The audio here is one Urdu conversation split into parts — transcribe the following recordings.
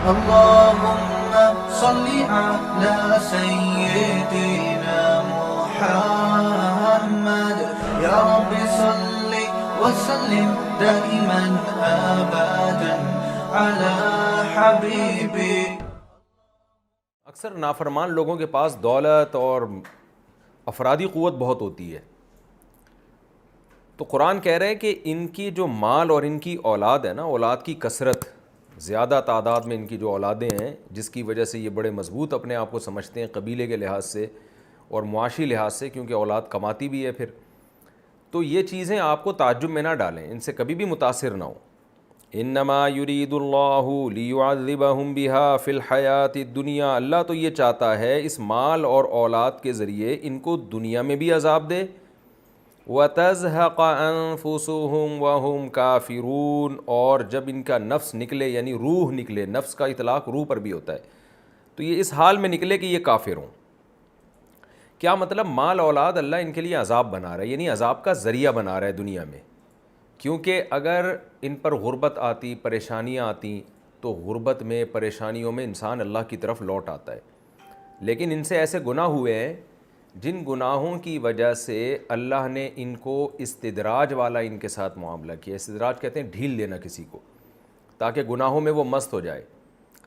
اللهم صل على سيدنا محمد يا رب صل وسلم دائما ابدا على حبيبي. اکثر نافرمان لوگوں کے پاس دولت اور افرادی قوت بہت ہوتی ہے، تو قرآن کہہ رہے ہیں کہ ان کی جو مال اور ان کی اولاد ہے نا، اولاد کی کثرت، زیادہ تعداد میں ان کی جو اولادیں ہیں، جس کی وجہ سے یہ بڑے مضبوط اپنے آپ کو سمجھتے ہیں قبیلے کے لحاظ سے اور معاشی لحاظ سے، کیونکہ اولاد کماتی بھی ہے پھر. تو یہ چیزیں آپ کو تعجب میں نہ ڈالیں، ان سے کبھی بھی متاثر نہ ہو. انما یرید اللہ لیعذبہم بہا فی الحیات الدنیا، اللہ تو یہ چاہتا ہے اس مال اور اولاد کے ذریعے ان کو دنیا میں بھی عذاب دے. وَتَزْهَقَ أَنفُسُهُمْ وَهُمْ كَافِرُونَ، اور جب ان کا نفس نکلے، یعنی روح نکلے، نفس کا اطلاق روح پر بھی ہوتا ہے، تو یہ اس حال میں نکلے کہ یہ کافر ہوں. کیا مطلب؟ مال اولاد اللہ ان کے لیے عذاب بنا رہا ہے، یعنی عذاب کا ذریعہ بنا رہا ہے دنیا میں. کیونکہ اگر ان پر غربت آتی، پریشانیاں آتی، تو غربت میں، پریشانیوں میں انسان اللہ کی طرف لوٹ آتا ہے. لیکن ان سے ایسے گناہ ہوئے ہیں جن گناہوں کی وجہ سے اللہ نے ان کو استدراج والا ان کے ساتھ معاملہ کیا. استدراج کہتے ہیں ڈھیل دینا کسی کو، تاکہ گناہوں میں وہ مست ہو جائے.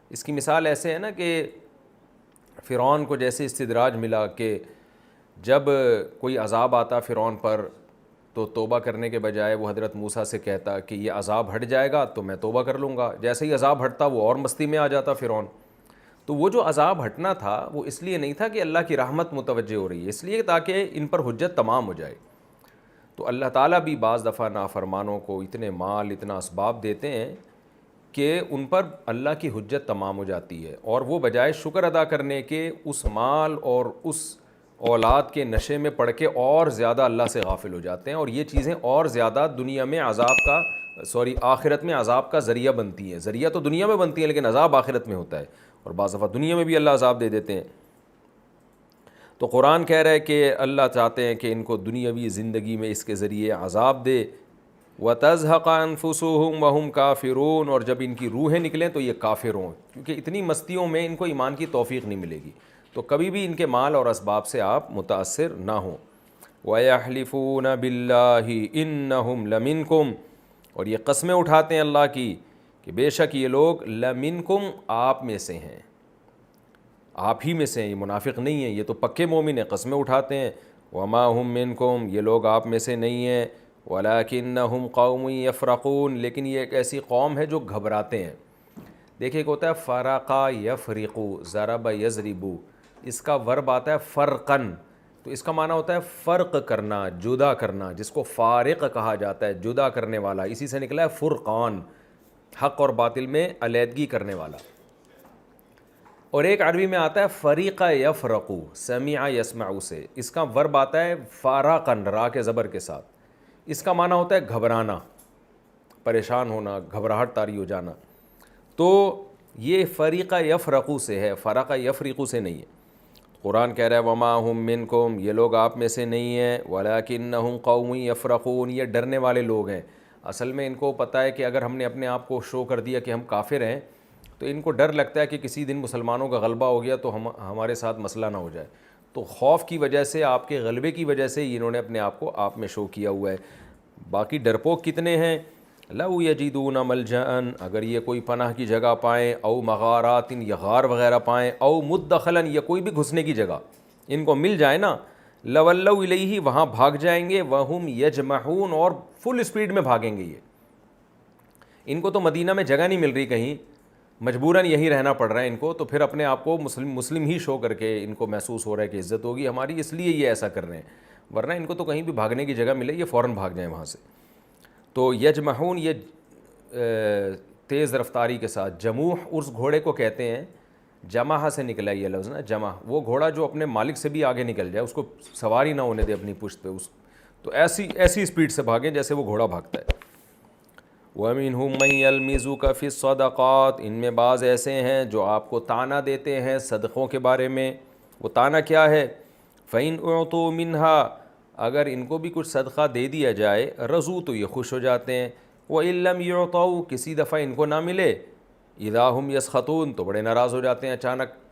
اس کی مثال ایسے ہے نا کہ فرعون کو جیسے استدراج ملا کہ جب کوئی عذاب آتا فرعون پر تو توبہ کرنے کے بجائے وہ حضرت موسیٰ سے کہتا کہ یہ عذاب ہٹ جائے گا تو میں توبہ کر لوں گا. جیسے ہی عذاب ہٹتا وہ اور مستی میں آ جاتا فرعون. تو وہ جو عذاب ہٹنا تھا وہ اس لیے نہیں تھا کہ اللہ کی رحمت متوجہ ہو رہی ہے، اس لیے تاکہ ان پر حجت تمام ہو جائے. تو اللہ تعالیٰ بھی بعض دفعہ نافرمانوں کو اتنے مال، اتنا اسباب دیتے ہیں کہ ان پر اللہ کی حجت تمام ہو جاتی ہے، اور وہ بجائے شکر ادا کرنے کے اس مال اور اس اولاد کے نشے میں پڑھ کے اور زیادہ اللہ سے غافل ہو جاتے ہیں، اور یہ چیزیں اور زیادہ دنیا میں عذاب کا آخرت میں عذاب کا ذریعہ بنتی ہیں. ذریعہ تو دنیا میں بنتی ہیں لیکن عذاب آخرت میں ہوتا ہے، اور بعض دفعہ دنیا میں بھی اللہ عذاب دے دیتے ہیں. تو قرآن کہہ رہا ہے کہ اللہ چاہتے ہیں کہ ان کو دنیاوی زندگی میں اس کے ذریعے عذاب دے. وَتَزْهَقَ أَنفُسُهُمْ وَهُمْ كَافِرُونَ، اور جب ان کی روحیں نکلیں تو یہ کافر ہوں، کیونکہ اتنی مستیوں میں ان کو ایمان کی توفیق نہیں ملے گی. تو کبھی بھی ان کے مال اور اسباب سے آپ متاثر نہ ہوں. وَيَحْلِفُونَ بِاللَّهِ إِنَّهُمْ لَمِنْكُمْ، اور یہ قسمیں اٹھاتے ہیں اللہ کی کہ بے شک یہ لوگ لَمِنْكُمْ، آپ میں سے ہیں، آپ ہی میں سے ہیں، یہ منافق نہیں ہیں، یہ تو پکے مومن ہیں. قسمیں اٹھاتے ہیں وَمَا هُمْ مِنْكُمْ، یہ لوگ آپ میں سے نہیں ہیں. وَلَكِنَّهُمْ قَوْمٌ يَفْرَقُونَ، لیکن یہ ایک ایسی قوم ہے جو گھبراتے ہیں. دیکھیں ایک ہوتا ہے فرقا یفرقو، ضرب یضربو، اس کا ورب آتا ہے فرقن، تو اس کا معنی ہوتا ہے فرق کرنا، جدا کرنا، جس کو فارق کہا جاتا ہے، جدا کرنے والا. اسی سے نکلا ہے فرقان، حق اور باطل میں علیحدگی کرنے والا. اور ایک عربی میں آتا ہے فریق یفرقو، سمع یسمعو سے، اس کا ورب آتا ہے فارقن، را کے زبر کے ساتھ. اس کا معنی ہوتا ہے گھبرانا، پریشان ہونا، گھبراہٹ طاری ہو جانا. تو یہ فریق یفرقو سے ہے، فرق یفرقو سے نہیں ہے. قرآن کہہ رہا ہے وما ہم منکم، یہ لوگ آپ میں سے نہیں ہیں. ولکنہم قوم یفرقون، یہ ڈرنے والے لوگ ہیں. اصل میں ان کو پتہ ہے کہ اگر ہم نے اپنے آپ کو شو کر دیا کہ ہم کافر ہیں تو ان کو ڈر لگتا ہے کہ کسی دن مسلمانوں کا غلبہ ہو گیا تو ہمارے ساتھ مسئلہ نہ ہو جائے. تو خوف کی وجہ سے، آپ کے غلبے کی وجہ سے انہوں نے اپنے آپ کو آپ میں شو کیا ہوا ہے. باقی ڈرپوک کتنے ہیں؟ لَوْ يَجِدُونَ مَلْجَأً، اگر یہ کوئی پناہ کی جگہ پائیں، او مغارات، یا غار وغیرہ پائیں، او مدخلاً، یا کوئی بھی گھسنے کی جگہ ان کو مل جائے نا، لَوَلَّوْا إِلَيْهِ، وہاں بھاگ جائیں گے، وَهُمْ يَجْمَحُونَ، اور فل اسپیڈ میں بھاگیں گے. یہ ان کو تو مدینہ میں جگہ نہیں مل رہی کہیں، مجبوراً یہی رہنا پڑ رہا ہے ان کو، تو پھر اپنے آپ کو مسلم ہی شو کر کے ان کو محسوس ہو رہا ہے کہ عزت ہوگی ہماری، اس لیے یہ ایسا کر رہے ہیں. ورنہ ان کو تو کہیں بھی بھاگنے کی جگہ ملے یہ فوراً بھاگ جائیں وہاں سے. تو یجمحون، یہ تیز رفتاری کے ساتھ. جموح اس گھوڑے کو کہتے ہیں، جمح سے نکلا یہ لفظ نا، جمح، وہ گھوڑا جو اپنے مالک سے بھی آگے نکل جائے، اس کو سواری نہ ہونے دے اپنی پشت پہ، تو ایسی اسپیڈ سے بھاگیں جیسے وہ گھوڑا بھاگتا ہے. وَمِنْهُمْ مَنْ يَلْمِزُكَ فِي الصَّدَقَاتِ، ان میں بعض ایسے ہیں جو آپ کو طعنہ دیتے ہیں صدقوں کے بارے میں. وہ طعنہ کیا ہے؟ فَإِنْ أُعْطُوا مِنْهَا، اگر ان کو بھی کچھ صدقہ دے دیا جائے، رضوا، تو یہ خوش ہو جاتے ہیں. وَإِن لَّمْ يُعْطَوْا، کسی دفعہ ان کو نہ ملے، اذا ہم یسخطون، تو بڑے ناراض ہو جاتے ہیں اچانک۔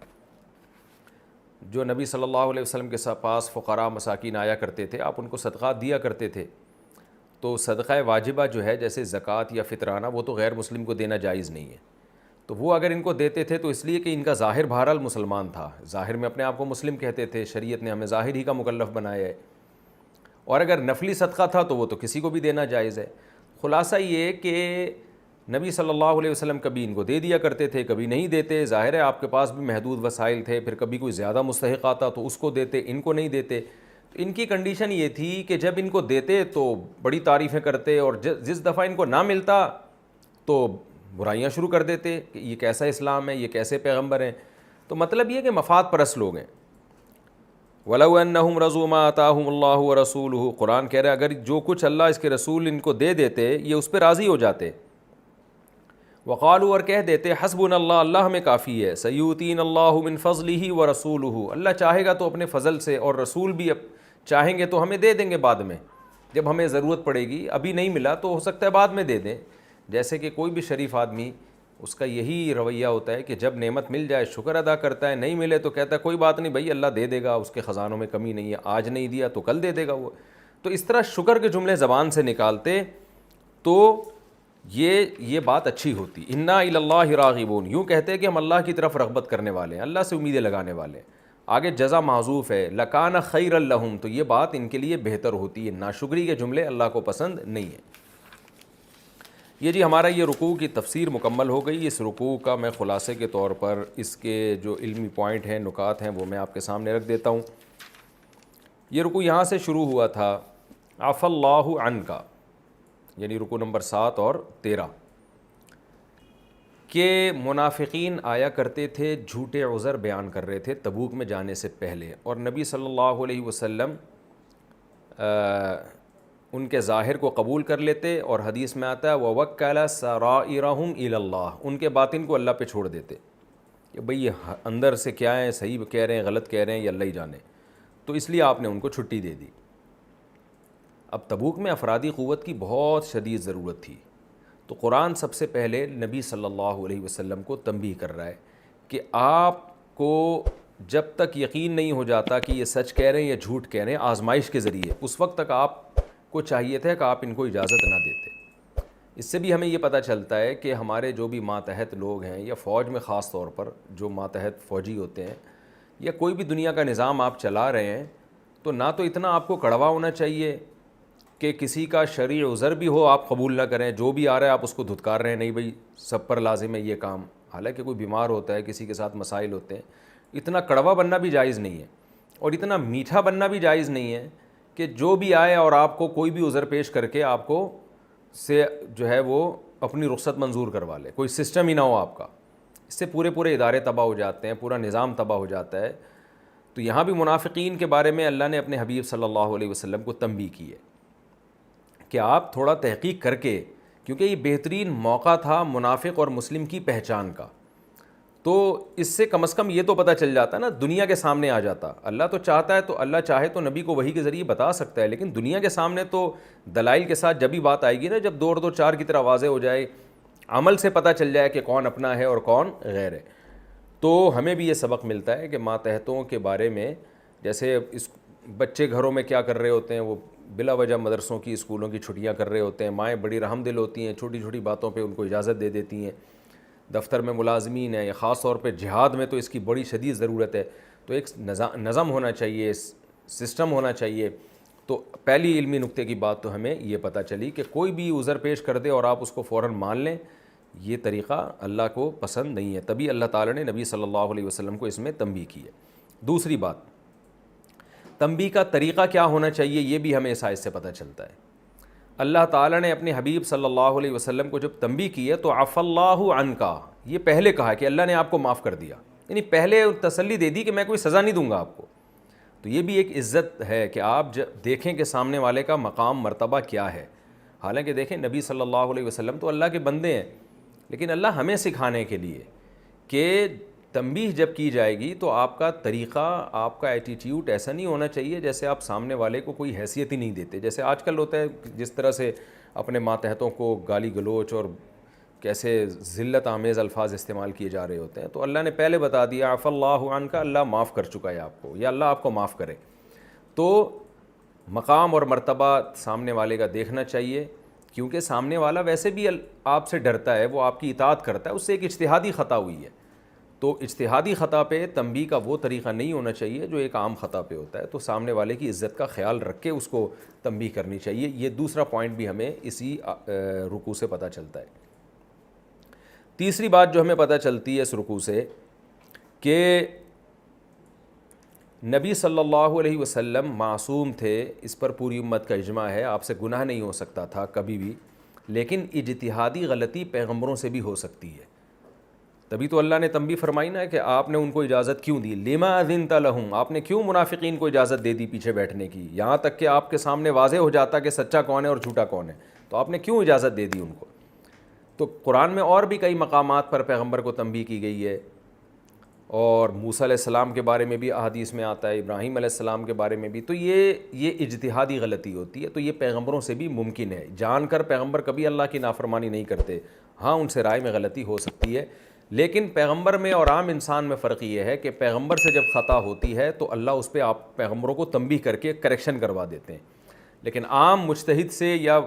جو نبی صلی اللہ علیہ وسلم کے پاس فقراء مساکین آیا کرتے تھے، آپ ان کو صدقات دیا کرتے تھے، تو صدقہ واجبہ جو ہے جیسے زکوٰۃ یا فطرانہ، وہ تو غیر مسلم کو دینا جائز نہیں ہے۔ تو وہ اگر ان کو دیتے تھے تو اس لیے کہ ان کا ظاہر بہرحال مسلمان تھا، ظاہر میں اپنے آپ کو مسلم کہتے تھے، شریعت نے ہمیں ظاہر ہی کا مکلف بنایا ہے، اور اگر نفلی صدقہ تھا تو وہ تو کسی کو بھی دینا جائز ہے۔ خلاصہ یہ کہ نبی صلی اللہ علیہ وسلم کبھی ان کو دے دیا کرتے تھے، کبھی نہیں دیتے، ظاہر ہے آپ کے پاس بھی محدود وسائل تھے، پھر کبھی کوئی زیادہ مستحق آتا تو اس کو دیتے، ان کو نہیں دیتے۔ تو ان کی کنڈیشن یہ تھی کہ جب ان کو دیتے تو بڑی تعریفیں کرتے، اور جس دفعہ ان کو نہ ملتا تو برائیاں شروع کر دیتے کہ یہ کیسا اسلام ہے، یہ کیسے پیغمبر ہیں۔ تو مطلب یہ کہ مفاد پرست لوگ ہیں۔ وَلَوْ أَنَّهُمْ رَضُوا مَا آتَاهُمُ اللَّهُ وَرَسُولُهُ، قرآن کہہ رہا ہے اگر جو کچھ اللہ اس کے رسول ان کو دے دیتے، یہ اس پہ راضی ہو جاتے۔ وقالوا، اور کہہ دیتے، حسبنا اللہ، اللہ ہمیں کافی ہے، سیؤتین اللہ من فضلہ ورسولہ، اللہ چاہے گا تو اپنے فضل سے، اور رسول بھی چاہیں گے تو ہمیں دے دیں گے بعد میں، جب ہمیں ضرورت پڑے گی، ابھی نہیں ملا تو ہو سکتا ہے بعد میں دے دیں۔ جیسے کہ کوئی بھی شریف آدمی اس کا یہی رویہ ہوتا ہے کہ جب نعمت مل جائے شکر ادا کرتا ہے، نہیں ملے تو کہتا ہے کوئی بات نہیں بھائی، اللہ دے دے گا، اس کے خزانوں میں کمی نہیں ہے، آج نہیں دیا تو کل دے دے گا وہ۔ تو اس طرح شکر کے جملے زبان سے نکالتے تو یہ بات اچھی ہوتی۔ انا الی اللہ راغبون، یوں کہتے کہ ہم اللہ کی طرف رغبت کرنے والے ہیں، اللہ سے امیدیں لگانے والے ہیں۔ آگے جزا محذوف ہے، لکان خیر لہم، تو یہ بات ان کے لیے بہتر ہوتی ہے۔ ناشکری کے جملے اللہ کو پسند نہیں ہیں۔ یہ جی ہمارا یہ رکوع کی تفسیر مکمل ہو گئی۔ اس رکوع کا میں خلاصے کے طور پر اس کے جو علمی پوائنٹ ہیں، نکات ہیں، وہ میں آپ کے سامنے رکھ دیتا ہوں۔ یہ رکوع یہاں سے شروع ہوا تھا، عفا اللہ عنک، یعنی رکوع نمبر 7 اور 13، کہ منافقین آیا کرتے تھے، جھوٹے عذر بیان کر رہے تھے تبوک میں جانے سے پہلے، اور نبی صلی اللہ علیہ وسلم ان کے ظاہر کو قبول کر لیتے، اور حدیث میں آتا ہے وَوَكَّلَ سَرَائِرَهُمْ إِلَى اللَّهِ، ان کے باطن کو اللہ پہ چھوڑ دیتے کہ بھئی یہ اندر سے کیا ہیں، صحیح کہہ رہے ہیں غلط کہہ رہے ہیں، یہ اللہ ہی جانے۔ تو اس لیے آپ نے ان کو چھٹی دے دی۔ اب تبوک میں افرادی قوت کی بہت شدید ضرورت تھی، تو قرآن سب سے پہلے نبی صلی اللہ علیہ وسلم کو تنبیہ کر رہا ہے کہ آپ کو جب تک یقین نہیں ہو جاتا کہ یہ سچ کہہ رہے ہیں یا جھوٹ کہہ رہے ہیں آزمائش کے ذریعے، اس وقت تک آپ کو چاہیے تھا کہ آپ ان کو اجازت نہ دیتے۔ اس سے بھی ہمیں یہ پتہ چلتا ہے کہ ہمارے جو بھی ماتحت لوگ ہیں، یا فوج میں خاص طور پر جو ماتحت فوجی ہوتے ہیں، یا کوئی بھی دنیا کا نظام آپ چلا رہے ہیں، تو نہ تو اتنا آپ کو کڑوا ہونا چاہیے کہ کسی کا شرعی عذر بھی ہو آپ قبول نہ کریں، جو بھی آ رہا ہے آپ اس کو دھتکار رہے ہیں، نہیں بھائی سب پر لازم ہے یہ کام، حالانکہ کوئی بیمار ہوتا ہے، کسی کے ساتھ مسائل ہوتے ہیں۔ اتنا کڑوا بننا بھی جائز نہیں ہے، اور اتنا میٹھا بننا بھی جائز نہیں ہے کہ جو بھی آئے اور آپ کو کوئی بھی عذر پیش کر کے آپ کو سے جو ہے وہ اپنی رخصت منظور کروا لے، کوئی سسٹم ہی نہ ہو آپ کا۔ اس سے پورے ادارے تباہ ہو جاتے ہیں، پورا نظام تباہ ہو جاتا ہے۔ تو یہاں بھی منافقین کے بارے میں اللہ نے اپنے حبیب صلی اللہ علیہ وسلم کو تنبیہ کی ہے کہ آپ تھوڑا تحقیق کر کے، کیونکہ یہ بہترین موقع تھا منافق اور مسلم کی پہچان کا، تو اس سے کم از کم یہ تو پتہ چل جاتا نا، دنیا کے سامنے آ جاتا۔ اللہ تو چاہتا ہے، تو اللہ چاہے تو نبی کو وحی کے ذریعے بتا سکتا ہے، لیکن دنیا کے سامنے تو دلائل کے ساتھ جب ہی بات آئے گی نا، جب 2 اور 2 4 کی طرح واضح ہو جائے، عمل سے پتہ چل جائے کہ کون اپنا ہے اور کون غیر ہے۔ تو ہمیں بھی یہ سبق ملتا ہے کہ ماتحتوں کے بارے میں، جیسے اس بچے گھروں میں کیا کر رہے ہوتے ہیں، وہ بلا وجہ مدرسوں کی اسکولوں کی چھٹیاں کر رہے ہوتے ہیں، مائیں بڑی رحم دل ہوتی ہیں، چھوٹی چھوٹی باتوں پہ ان کو اجازت دے دیتی ہیں۔ دفتر میں ملازمین ہیں، خاص طور پہ جہاد میں تو اس کی بڑی شدید ضرورت ہے، تو ایک نظم ہونا چاہیے، سسٹم ہونا چاہیے۔ تو پہلی علمی نقطے کی بات تو ہمیں یہ پتہ چلی کہ کوئی بھی عذر پیش کر دے اور آپ اس کو فوراً مان لیں، یہ طریقہ اللہ کو پسند نہیں ہے۔ تبھی اللہ تعالیٰ نے نبی صلی اللہ علیہ وسلم کو اس میں تنبیہ کی ہے۔ دوسری بات، تنبیہ کا طریقہ کیا ہونا چاہیے، یہ بھی ہمیں اس آیت سے پتہ چلتا ہے۔ اللہ تعالیٰ نے اپنے حبیب صلی اللہ علیہ وسلم کو جب تنبیہ کی ہے تو عفا اللہ عنکا، یہ پہلے کہا کہ اللہ نے آپ کو معاف کر دیا، یعنی پہلے تسلی دے دی کہ میں کوئی سزا نہیں دوں گا آپ کو۔ تو یہ بھی ایک عزت ہے کہ آپ دیکھیں کہ سامنے والے کا مقام مرتبہ کیا ہے۔ حالانکہ دیکھیں نبی صلی اللہ علیہ وسلم تو اللہ کے بندے ہیں، لیکن اللہ ہمیں سکھانے کے لیے کہ تنبیہ جب کی جائے گی تو آپ کا طریقہ، آپ کا ایٹیٹیوڈ ایسا نہیں ہونا چاہیے جیسے آپ سامنے والے کو کوئی حیثیت ہی نہیں دیتے، جیسے آج کل ہوتا ہے، جس طرح سے اپنے ماتحتوں کو گالی گلوچ اور کیسے ذلت آمیز الفاظ استعمال کیے جا رہے ہوتے ہیں. تو اللہ نے پہلے بتا دیا عفا اللہ عنک, اللہ معاف کر چکا ہے آپ کو, یا اللہ آپ کو معاف کرے. تو مقام اور مرتبہ سامنے والے کا دیکھنا چاہیے, کیونکہ سامنے والا ویسے بھی آپ سے ڈرتا ہے, وہ آپ کی اطاعت کرتا ہے, اس سے ایک اجتہادی خطا ہوئی ہے. تو اجتہادی خطا پہ تنبیہ کا وہ طریقہ نہیں ہونا چاہیے جو ایک عام خطا پہ ہوتا ہے. تو سامنے والے کی عزت کا خیال رکھ کے اس کو تنبیہ کرنی چاہیے. یہ دوسرا پوائنٹ بھی ہمیں اسی رکوع سے پتہ چلتا ہے. تیسری بات جو ہمیں پتہ چلتی ہے اس رکوع سے کہ نبی صلی اللہ علیہ وسلم معصوم تھے, اس پر پوری امت کا اجماع ہے, آپ سے گناہ نہیں ہو سکتا تھا کبھی بھی, لیکن اجتہادی غلطی پیغمبروں سے بھی ہو سکتی ہے. تبھی تو اللہ نے تنبیہ فرمائی نا کہ آپ نے ان کو اجازت کیوں دی, لما اذنت لہم, آپ نے کیوں منافقین کو اجازت دے دی پیچھے بیٹھنے کی, یہاں تک کہ آپ کے سامنے واضح ہو جاتا کہ سچا کون ہے اور جھوٹا کون ہے, تو آپ نے کیوں اجازت دے دی ان کو. تو قرآن میں اور بھی کئی مقامات پر پیغمبر کو تنبیہ کی گئی ہے, اور موسیٰ علیہ السلام کے بارے میں بھی احادیث میں آتا ہے, ابراہیم علیہ السلام کے بارے میں بھی. تو یہ اجتہادی غلطی ہوتی ہے. تو یہ پیغمبروں سے بھی ممکن ہے, جان کر پیغمبر کبھی اللہ کی نافرمانی نہیں کرتے. ہاں ان سے رائے میں غلطی ہو سکتی ہے, لیکن پیغمبر میں اور عام انسان میں فرق یہ ہے کہ پیغمبر سے جب خطا ہوتی ہے تو اللہ اس پہ آپ پیغمبروں کو تنبیہ کر کے کریکشن کروا دیتے ہیں. لیکن عام مجتہد سے یا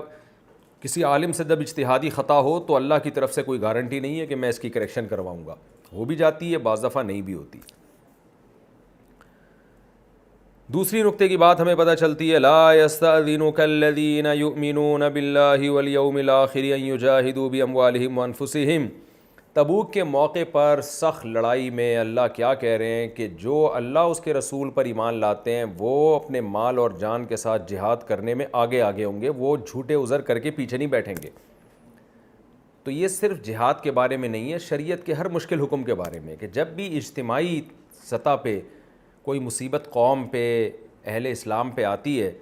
کسی عالم سے جب اجتہادی خطا ہو تو اللہ کی طرف سے کوئی گارنٹی نہیں ہے کہ میں اس کی کریکشن کرواؤں گا. ہو بھی جاتی ہے, بعض دفعہ نہیں بھی ہوتی. دوسری نقطے کی بات ہمیں پتہ چلتی ہے, لا یستأذنک الذین یؤمنون باللہ والیوم الآخر ان یجاہدوا باموالہم وانفسہم. تبوک کے موقع پر سخت لڑائی میں اللہ کیا کہہ رہے ہیں کہ جو اللہ اس کے رسول پر ایمان لاتے ہیں وہ اپنے مال اور جان کے ساتھ جہاد کرنے میں آگے ہوں گے, وہ جھوٹے عذر کر کے پیچھے نہیں بیٹھیں گے. تو یہ صرف جہاد کے بارے میں نہیں ہے, شریعت کے ہر مشکل حکم کے بارے میں, کہ جب بھی اجتماعی سطح پہ کوئی مصیبت قوم پہ, اہل اسلام پہ آتی ہے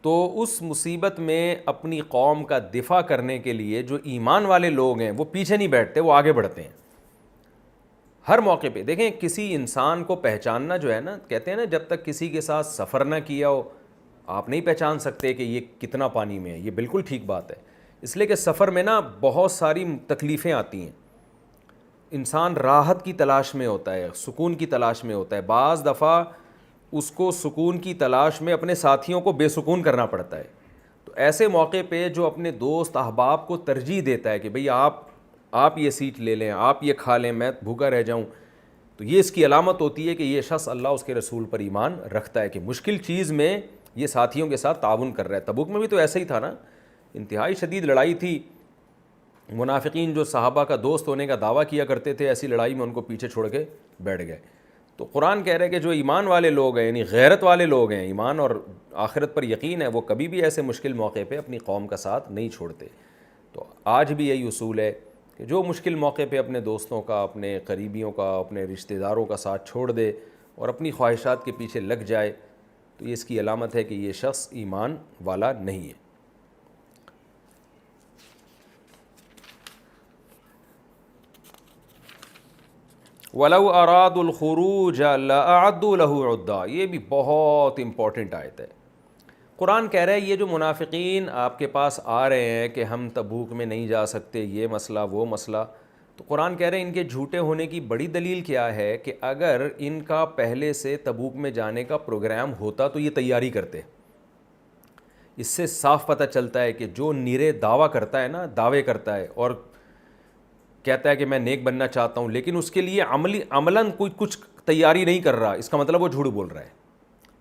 تو اس مصیبت میں اپنی قوم کا دفاع کرنے کے لیے جو ایمان والے لوگ ہیں وہ پیچھے نہیں بیٹھتے, وہ آگے بڑھتے ہیں ہر موقع پہ. دیکھیں کسی انسان کو پہچاننا جو ہے نا, کہتے ہیں نا جب تک کسی کے ساتھ سفر نہ کیا ہو آپ نہیں پہچان سکتے کہ یہ کتنا پانی میں ہے. یہ بالکل ٹھیک بات ہے, اس لیے کہ سفر میں نا بہت ساری تکلیفیں آتی ہیں. انسان راحت کی تلاش میں ہوتا ہے, سکون کی تلاش میں ہوتا ہے, بعض دفعہ اس کو سکون کی تلاش میں اپنے ساتھیوں کو بے سکون کرنا پڑتا ہے. تو ایسے موقع پہ جو اپنے دوست احباب کو ترجیح دیتا ہے کہ بھئی آپ یہ سیٹ لے لیں, آپ یہ کھا لیں, میں بھوکا رہ جاؤں, تو یہ اس کی علامت ہوتی ہے کہ یہ شخص اللہ اس کے رسول پر ایمان رکھتا ہے, کہ مشکل چیز میں یہ ساتھیوں کے ساتھ تعاون کر رہا ہے. تبوک میں بھی تو ایسا ہی تھا نا, انتہائی شدید لڑائی تھی. منافقین جو صحابہ کا دوست ہونے کا دعویٰ کیا کرتے تھے, ایسی لڑائی میں ان کو پیچھے چھوڑ کے بیٹھ گئے. تو قرآن کہہ رہے کہ جو ایمان والے لوگ ہیں, یعنی غیرت والے لوگ ہیں, ایمان اور آخرت پر یقین ہے, وہ کبھی بھی ایسے مشکل موقع پہ اپنی قوم کا ساتھ نہیں چھوڑتے. تو آج بھی یہی اصول ہے کہ جو مشکل موقع پہ اپنے دوستوں کا, اپنے قریبیوں کا, اپنے رشتہ داروں کا ساتھ چھوڑ دے اور اپنی خواہشات کے پیچھے لگ جائے, تو یہ اس کی علامت ہے کہ یہ شخص ایمان والا نہیں ہے. وَلَوْ أَرَادُوا الْخُرُوجَ لَأَعَدُّوا لَهُ عُدَّةً. یہ بھی بہت امپورٹنٹ آیت ہے. قرآن کہہ رہا ہے یہ جو منافقین آپ کے پاس آ رہے ہیں کہ ہم تبوک میں نہیں جا سکتے, یہ مسئلہ وہ مسئلہ, تو قرآن کہہ رہے ہیں ان کے جھوٹے ہونے کی بڑی دلیل کیا ہے کہ اگر ان کا پہلے سے تبوک میں جانے کا پروگرام ہوتا تو یہ تیاری کرتے. اس سے صاف پتہ چلتا ہے کہ جو نیرے دعویٰ کرتا ہے نا, دعوے کرتا ہے اور کہتا ہے کہ میں نیک بننا چاہتا ہوں, لیکن اس کے لیے عملاً کچھ تیاری نہیں کر رہا, اس کا مطلب وہ جھوٹ بول رہا ہے.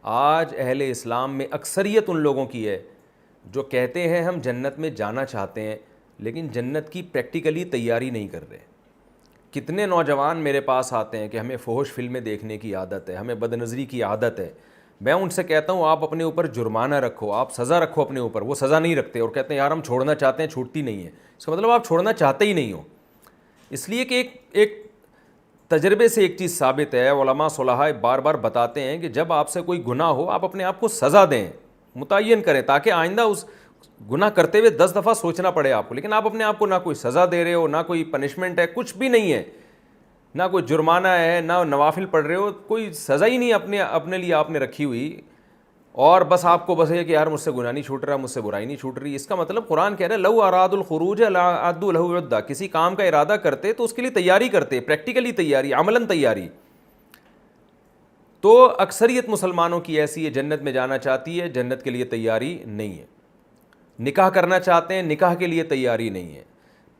آج اہل اسلام میں اکثریت ان لوگوں کی ہے جو کہتے ہیں ہم جنت میں جانا چاہتے ہیں, لیکن جنت کی پریکٹیکلی تیاری نہیں کر رہے. کتنے نوجوان میرے پاس آتے ہیں کہ ہمیں فحش فلمیں دیکھنے کی عادت ہے, ہمیں بدنظری کی عادت ہے. میں ان سے کہتا ہوں آپ اپنے اوپر جرمانہ رکھو, آپ سزا رکھو اپنے اوپر. وہ سزا نہیں رکھتے اور کہتے ہیں یار ہم چھوڑنا چاہتے ہیں, چھوٹتی نہیں ہے. اس کا مطلب آپ چھوڑنا چاہتے ہی نہیں ہو. اس لیے کہ ایک تجربے سے ایک چیز ثابت ہے, علماء صلحاء بار بار بتاتے ہیں کہ جب آپ سے کوئی گناہ ہو آپ اپنے آپ کو سزا دیں, متعین کریں, تاکہ آئندہ اس گناہ کرتے ہوئے 10 دفعہ سوچنا پڑے آپ کو. لیکن آپ اپنے آپ کو نہ کوئی سزا دے رہے ہو, نہ کوئی پنشمنٹ ہے, کچھ بھی نہیں ہے, نہ کوئی جرمانہ ہے, نہ نوافل پڑھ رہے ہو, کوئی سزا ہی نہیں اپنے لیے آپ نے رکھی ہوئی. اور بس آپ کو بس یہ کہ یار مجھ سے گناہ نہیں چھوٹ رہا، مجھ سے برائی نہیں چھوٹ رہی. اس کا مطلب قرآن کہہ رہا ہے لو اراد الخروج لاعدوا له عدہ، کسی کام کا ارادہ کرتے تو اس کے لیے تیاری کرتے، پریکٹیکلی تیاری، عملاً تیاری. تو اکثریت مسلمانوں کی ایسی ہے، جنت میں جانا چاہتی ہے، جنت کے لیے تیاری نہیں ہے. نکاح کرنا چاہتے ہیں، نکاح کے لیے تیاری نہیں ہے.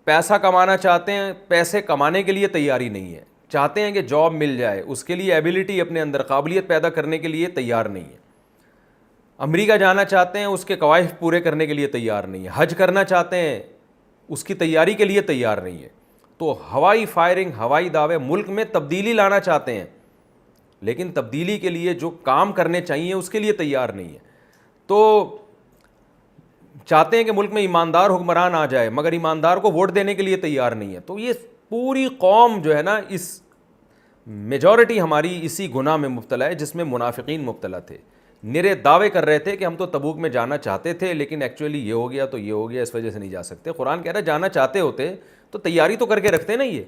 پیسہ کمانا چاہتے ہیں، پیسے کمانے کے لیے تیاری نہیں ہے. چاہتے ہیں کہ جاب مل جائے، اس کے لیے ایبیلٹی اپنے اندر قابلیت پیدا کرنے کے لیے تیار نہیں ہے. امریکہ جانا چاہتے ہیں، اس کے قواعد پورے کرنے کے لیے تیار نہیں ہے. حج کرنا چاہتے ہیں، اس کی تیاری کے لیے تیار نہیں ہے. تو ہوائی فائرنگ، ہوائی دعوے، ملک میں تبدیلی لانا چاہتے ہیں لیکن تبدیلی کے لیے جو کام کرنے چاہیے اس کے لیے تیار نہیں ہے. تو چاہتے ہیں کہ ملک میں ایماندار حکمران آ جائے مگر ایماندار کو ووٹ دینے کے لیے تیار نہیں ہے. تو یہ پوری قوم جو ہے نا، اس میجورٹی ہماری اسی گناہ میں مبتلا ہے جس میں منافقین مبتلا تھے. نرے دعوے کر رہے تھے کہ ہم تو تبوک میں جانا چاہتے تھے لیکن ایکچولی یہ ہو گیا تو یہ ہو گیا، اس وجہ سے نہیں جا سکتے. قرآن کہہ رہا ہے جانا چاہتے ہوتے تو تیاری تو کر کے رکھتے نا. یہ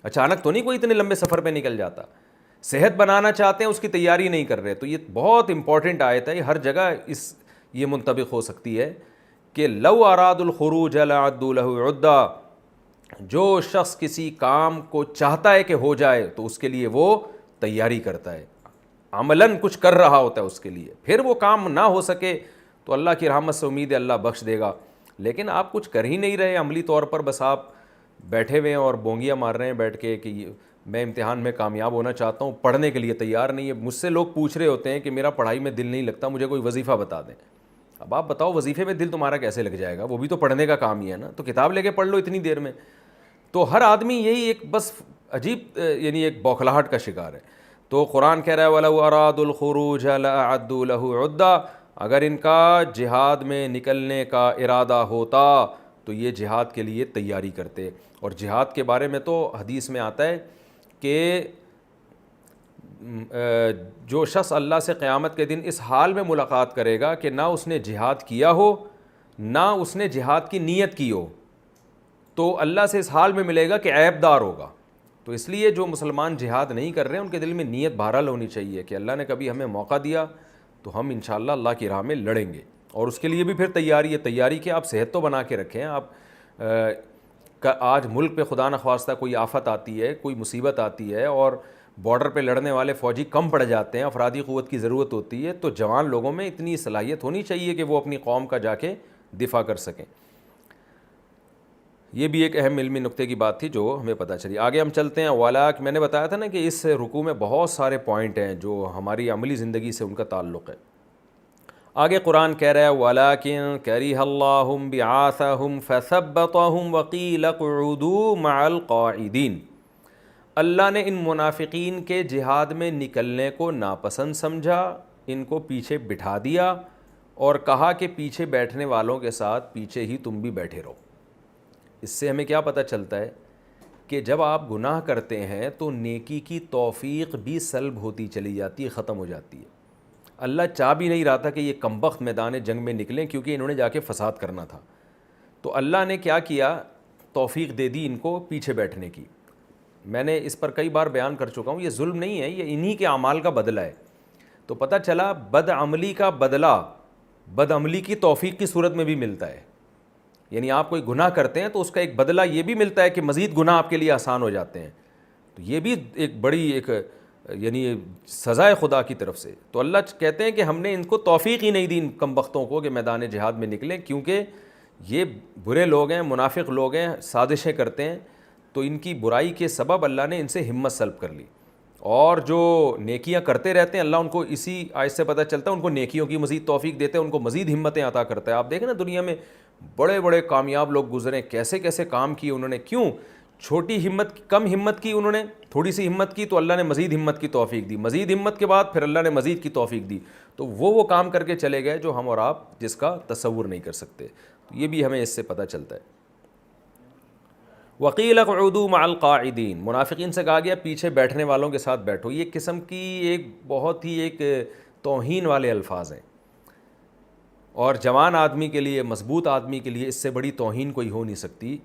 اچانک تو نہیں کوئی اتنے لمبے سفر پہ نکل جاتا. صحت بنانا چاہتے ہیں، اس کی تیاری نہیں کر رہے. تو یہ بہت امپورٹنٹ آیت ہے، یہ ہر جگہ یہ منطبق ہو سکتی ہے کہ لو اراد الخروج لاعدوا له عدہ، جو شخص کسی کام کو چاہتا ہے کہ ہو جائے تو اس کے لیے وہ تیاری کرتا ہے، عملاً کچھ کر رہا ہوتا ہے اس کے لیے. پھر وہ کام نہ ہو سکے تو اللہ کی رحمت سے امید ہے اللہ بخش دے گا. لیکن آپ کچھ کر ہی نہیں رہے عملی طور پر، بس آپ بیٹھے ہوئے ہیں اور بونگیاں مار رہے ہیں بیٹھ کے کہ میں امتحان میں کامیاب ہونا چاہتا ہوں، پڑھنے کے لیے تیار نہیں ہے. مجھ سے لوگ پوچھ رہے ہوتے ہیں کہ میرا پڑھائی میں دل نہیں لگتا، مجھے کوئی وظیفہ بتا دیں. اب آپ بتاؤ وظیفے میں دل تمہارا کیسے لگ جائے گا؟ وہ بھی تو پڑھنے کا کام ہی ہے نا. تو کتاب لے کے پڑھ لو اتنی دیر میں. تو ہر آدمی یہی ایک بس عجیب یعنی ایک بوکھلاہٹ کا شکار ہے. تو قرآن کہہ رہا ہے وَلَوْ أَرَادُوا الْخُرُوجَ لَأَعَدُّوا لَهُ عُدَّةً، اگر ان کا جہاد میں نکلنے کا ارادہ ہوتا تو یہ جہاد کے لیے تیاری کرتے. اور جہاد کے بارے میں تو حدیث میں آتا ہے کہ جو شخص اللہ سے قیامت کے دن اس حال میں ملاقات کرے گا کہ نہ اس نے جہاد کیا ہو نہ اس نے جہاد کی نیت کی ہو، تو اللہ سے اس حال میں ملے گا کہ عیب دار ہوگا. تو اس لیے جو مسلمان جہاد نہیں کر رہے ہیں ان کے دل میں نیت بہرحال ہونی چاہیے کہ اللہ نے کبھی ہمیں موقع دیا تو ہم انشاءاللہ اللہ کی راہ میں لڑیں گے. اور اس کے لیے بھی پھر تیاری ہے. تیاری کہ آپ صحت تو بنا کے رکھیں. آپ آج ملک پہ خدا نخواستہ کوئی آفت آتی ہے، کوئی مصیبت آتی ہے اور بارڈر پہ لڑنے والے فوجی کم پڑ جاتے ہیں، افرادی قوت کی ضرورت ہوتی ہے، تو جوان لوگوں میں اتنی صلاحیت ہونی چاہیے کہ وہ اپنی قوم کا جا کے دفاع کر سکیں. یہ بھی ایک اہم علمی نقطے کی بات تھی جو ہمیں پتہ چلی. آگے ہم چلتے ہیں. وَلَٰكِن، میں نے بتایا تھا نا کہ اس رکوع میں بہت سارے پوائنٹ ہیں جو ہماری عملی زندگی سے ان کا تعلق ہے. آگے قرآن کہہ رہا ہے وَلَٰكِن كَرِهَ اللَّهُ بِعَاثَهُمْ فَثَبَّطَهُمْ وَقِيلَ اقْعُدُوا مَعَ الْقَاعِدِينَ. اللہ نے ان منافقین کے جہاد میں نکلنے کو ناپسند سمجھا، ان کو پیچھے بٹھا دیا اور کہا کہ پیچھے بیٹھنے والوں کے ساتھ پیچھے ہی تم بھی بیٹھے رہو. اس سے ہمیں کیا پتہ چلتا ہے کہ جب آپ گناہ کرتے ہیں تو نیکی کی توفیق بھی سلب ہوتی چلی جاتی ہے، ختم ہو جاتی ہے. اللہ چاہ بھی نہیں رہا تھا کہ یہ کمبخت میدان جنگ میں نکلیں کیونکہ انہوں نے جا کے فساد کرنا تھا. تو اللہ نے کیا کیا، توفیق دے دی ان کو پیچھے بیٹھنے کی. میں نے اس پر کئی بار بیان کر چکا ہوں، یہ ظلم نہیں ہے، یہ انہی کے اعمال کا بدلہ ہے. تو پتہ چلا بد عملی کا بدلہ بد عملی کی توفیق کی صورت میں بھی ملتا ہے. یعنی آپ کوئی گناہ کرتے ہیں تو اس کا ایک بدلہ یہ بھی ملتا ہے کہ مزید گناہ آپ کے لیے آسان ہو جاتے ہیں. تو یہ بھی ایک بڑی ایک یعنی سزائے خدا کی طرف سے. تو اللہ کہتے ہیں کہ ہم نے ان کو توفیق ہی نہیں دی ان کم بختوں کو کہ میدان جہاد میں نکلیں، کیونکہ یہ برے لوگ ہیں، منافق لوگ ہیں، سازشیں کرتے ہیں. تو ان کی برائی کے سبب اللہ نے ان سے ہمت سلب کر لی. اور جو نیکیاں کرتے رہتے ہیں اللہ ان کو اسی آیت سے پتہ چلتا ہے ان کو نیکیوں کی مزید توفیق دیتے ہیں، ان کو مزید ہمتیں عطا کرتا ہے. آپ دیکھیں نا دنیا میں بڑے بڑے کامیاب لوگ گزرے، کیسے کیسے کام کیے انہوں نے. کیوں؟ چھوٹی ہمت، کم ہمت کی انہوں نے، تھوڑی سی ہمت کی تو اللہ نے مزید ہمت کی توفیق دی، مزید ہمت کے بعد پھر اللہ نے مزید کی توفیق دی. تو وہ کام کر کے چلے گئے جو ہم اور آپ جس کا تصور نہیں کر سکتے. تو یہ بھی ہمیں اس سے پتہ چلتا ہے. وقیل اقعدوا مع القاعدین، منافقین سے کہا گیا پیچھے بیٹھنے والوں کے ساتھ بیٹھو. یہ قسم کی ایک بہت ہی ایک توہین والے الفاظ ہیں، اور جوان آدمی کے لیے، مضبوط آدمی کے لیے اس سے بڑی توہین کوئی ہو نہیں سکتی.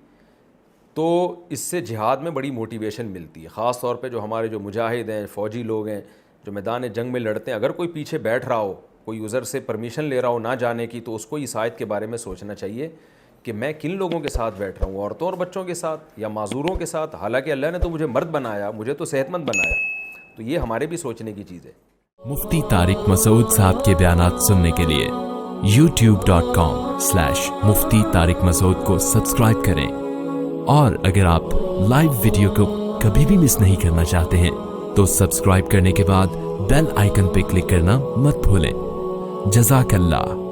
تو اس سے جہاد میں بڑی موٹیویشن ملتی ہے، خاص طور پہ جو ہمارے جو مجاہد ہیں، فوجی لوگ ہیں جو میدان جنگ میں لڑتے ہیں. اگر کوئی پیچھے بیٹھ رہا ہو کوئی یوزر سے پرمیشن لے رہا ہو نہ جانے کی تو اس کو اس آیت کے بارے میں سوچنا چاہیے کہ میں کن لوگوں کے ساتھ بیٹھ رہا ہوں, عورتوں اور بچوں کے ساتھ یا معذوروں کے ساتھ, حالانکہ اللہ نے تو مجھے مرد بنایا, مجھے تو صحت مند بنایا. تو یہ ہمارے بھی سوچنے کی چیز ہے. مفتی طارق مسعود صاحب کے بیانات سننے کے لیے youtube.com/مفتی طارق مسعود کو سبسکرائب کریں, اور اگر آپ لائیو ویڈیو کو کبھی بھی مس نہیں کرنا چاہتے ہیں تو سبسکرائب کرنے کے بعد بیل آئیکن پہ کلک کرنا مت بھولیں. جزاک اللہ.